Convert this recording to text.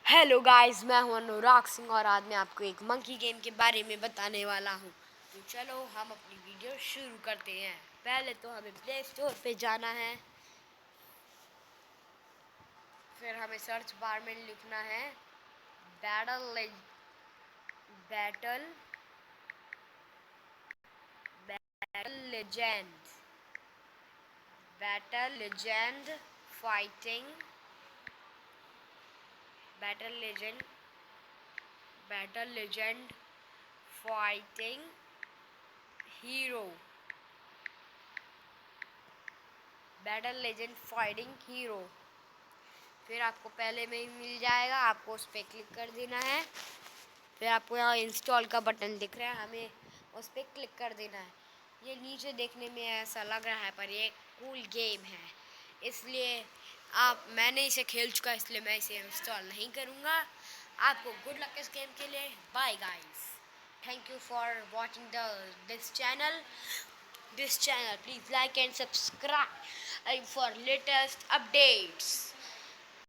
Hello guys, मैं हूं अनुराग सिंह और आज मैं आपको एक मंकी गेम के बारे में बताने वाला हूं। तो चलो हम अपनी वीडियो शुरू करते हैं। पहले तो हमें प्ले स्टोर पे जाना है, फिर हमें सर्च बार में लिखना है battle battle battle legend battle legend fighting battle legend battle legend fighting hero battle legend fighting hero. फिर आपको पहले में ही मिल जाएगा, आपको उस पर क्लिक कर देना है। फिर आपको यहाँ इंस्टॉल का बटन दिख रहा है, हमें उस पर क्लिक कर देना है। ये नीचे देखने में ऐसा लग रहा है पर ये कूल गेम है, इसलिए मैंने इसे खेल चुका है, इसलिए मैं इसे इंस्टॉल नहीं करूँगा। आपको गुड लक इस गेम के लिए। Bye guys, thank you for watching this channel. Please like and subscribe for latest updates.